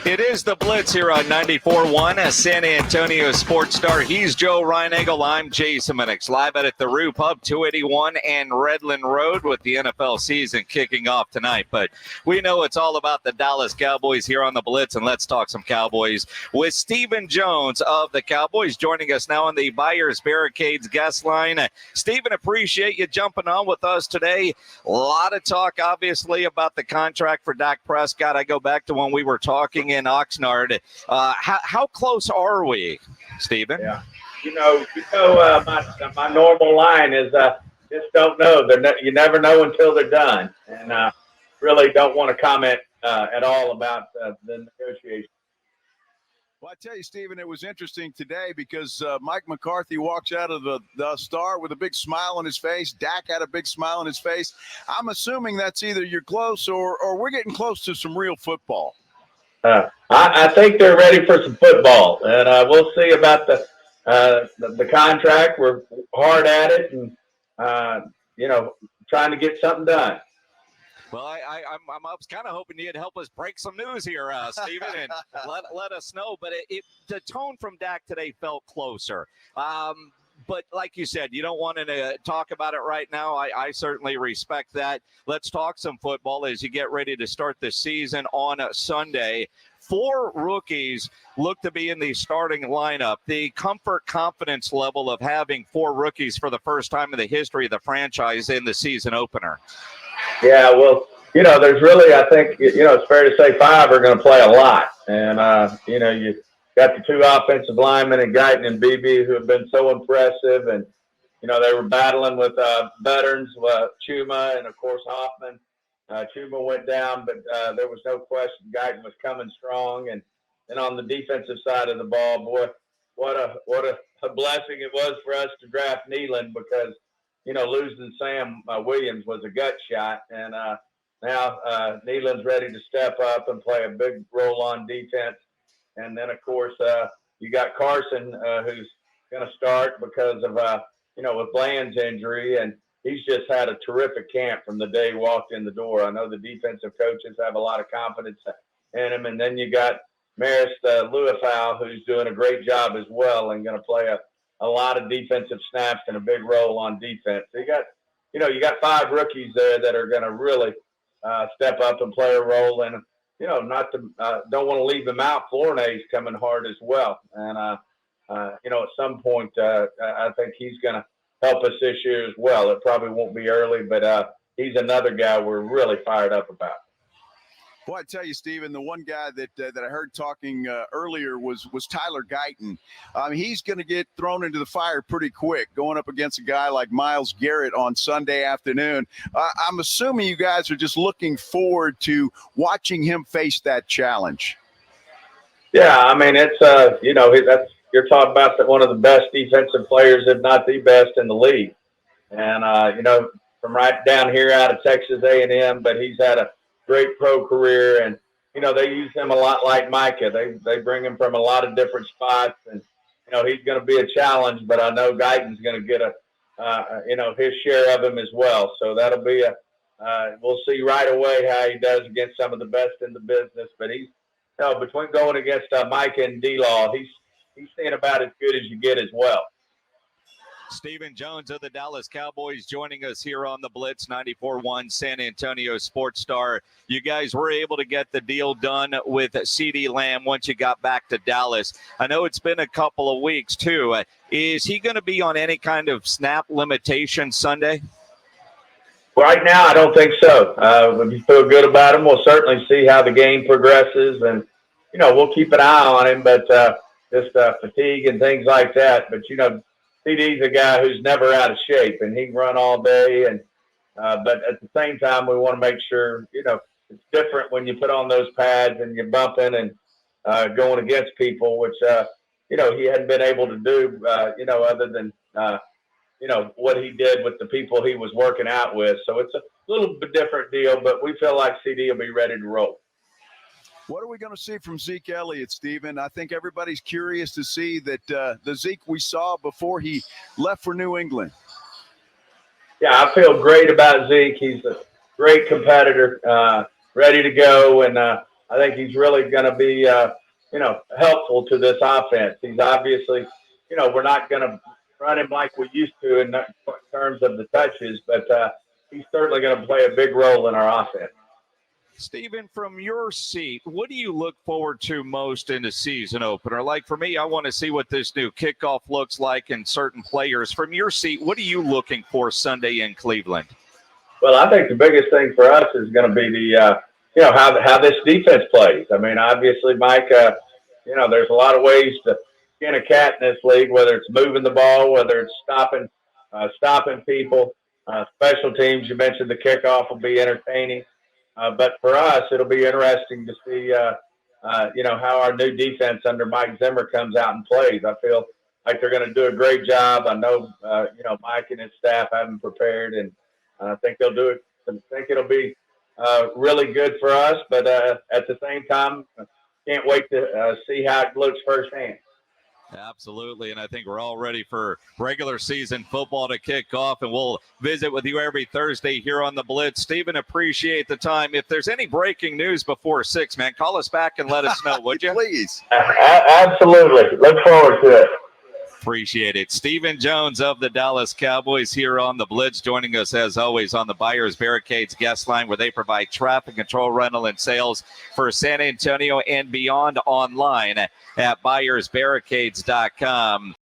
It is the Blitz here on 94.1, a San Antonio Sports Star. He's Joe Reinagel. I'm Jason Minix, live at the Roo Pub, 281 and Redland Road, with the NFL season kicking off tonight. But we know it's all about the Dallas Cowboys here on the Blitz, and let's talk some Cowboys with Stephen Jones of the Cowboys joining us now on the Buyers Barricades guest line. Stephen, appreciate you jumping on with us today. A lot of talk, obviously, about the contract for Dak Prescott. I go back to when we were talking in Oxnard. How close are we, Stephen? Yeah, my normal line is just don't know. You never know until they're done, and really don't want to comment at all about the negotiation. Well, I tell you, Stephen, it was interesting today because Mike McCarthy walks out of the Star with a big smile on his face. Dak had a big smile on his face. I'm assuming that's either you're close or we're getting close to some real football. I think they're ready for some football, and we'll see about the contract. We're hard at it, and trying to get something done. Well, I was kind of hoping you'd help us break some news here, Stephen, and let us know. But the tone from Dak today felt closer. But like you said, you don't want to talk about it right now. I certainly respect that. Let's talk some football as you get ready to start the season on a Sunday. 4 rookies look to be in the starting lineup. The comfort confidence level of having 4 rookies for the first time in the history of the franchise in the season opener. Yeah, well, there's really, I think, it's fair to say 5 are going to play a lot. And, you got the 2 offensive linemen and Guyton and BB who have been so impressive. And, they were battling with veterans, Chuma and, of course, Hoffman. Chuma went down, but there was no question Guyton was coming strong. And on the defensive side of the ball, boy, what a blessing it was for us to draft Neyland because, losing Sam Williams was a gut shot. And now Neyland's ready to step up and play a big role on defense. And then, of course, you got Carson, who's going to start because of, with Bland's injury. And he's just had a terrific camp from the day he walked in the door. I know the defensive coaches have a lot of confidence in him. And then you got Maris Luafau, who's doing a great job as well and going to play a lot of defensive snaps and a big role on defense. So you got 5 rookies there that are going to really step up and play a role. And, don't want to leave them out. Flournay's coming hard as well. And, at some point, I think he's going to help us this year as well. It probably won't be early, but he's another guy we're really fired up about. Boy, I tell you, Stephen, the one guy that I heard talking earlier was Tyler Guyton. He's going to get thrown into the fire pretty quick going up against a guy like Myles Garrett on Sunday afternoon. I'm assuming you guys are just looking forward to watching him face that challenge. Yeah, I mean, it's, you're talking about one of the best defensive players, if not the best in the league. And, from right down here out of Texas A&M, but he's had a great pro career, and they use him a lot like Micah. They bring him from a lot of different spots, and he's going to be a challenge. But I know Guyton's going to get his share of him as well. So that'll be we'll see right away how he does against some of the best in the business. But he's between going against Micah and D-Law, he's staying about as good as you get as well. Stephen Jones of the Dallas Cowboys joining us here on the Blitz 94.1 San Antonio Sports Star. You guys were able to get the deal done with CeeDee Lamb once you got back to Dallas. I know it's been a couple of weeks, too. Is he going to be on any kind of snap limitation Sunday? Right now, I don't think so. If you feel good about him, we'll certainly see how the game progresses. And, we'll keep an eye on him, but just fatigue and things like that. But, CD's a guy who's never out of shape, and he can run all day. And but at the same time, we want to make sure, it's different when you put on those pads and you're bumping and going against people, which, he hadn't been able to do, other than, what he did with the people he was working out with. So it's a little bit different deal, but we feel like CD will be ready to roll. What are we going to see from Zeke Elliott, Stephen? I think everybody's curious to see that the Zeke we saw before he left for New England. Yeah, I feel great about Zeke. He's a great competitor, ready to go. And I think he's really going to be, helpful to this offense. He's obviously, we're not going to run him like we used to in terms of the touches, but he's certainly going to play a big role in our offense. Stephen, from your seat, what do you look forward to most in the season opener? Like for me, I want to see what this new kickoff looks like and certain players. From your seat, what are you looking for Sunday in Cleveland? Well, I think the biggest thing for us is going to be the, how this defense plays. I mean, obviously, Mike, there's a lot of ways to skin a cat in this league, whether it's moving the ball, whether it's stopping people, special teams. You mentioned the kickoff will be entertaining. But for us, it'll be interesting to see, how our new defense under Mike Zimmer comes out and plays. I feel like they're going to do a great job. I know, Mike and his staff have them prepared, and I think they'll do it. I think it'll be really good for us. But at the same time, can't wait to see how it looks firsthand. Absolutely, and I think we're all ready for regular season football to kick off, and we'll visit with you every Thursday here on the Blitz. Stephen, appreciate the time. If there's any breaking news before 6, man, call us back and let us know, would you? Please. Absolutely. Look forward to it. Appreciate it. Stephen Jones of the Dallas Cowboys here on the Blitz, joining us as always on the Buyers Barricades guest line, where they provide traffic control, rental, and sales for San Antonio and beyond, online at buyersbarricades.com.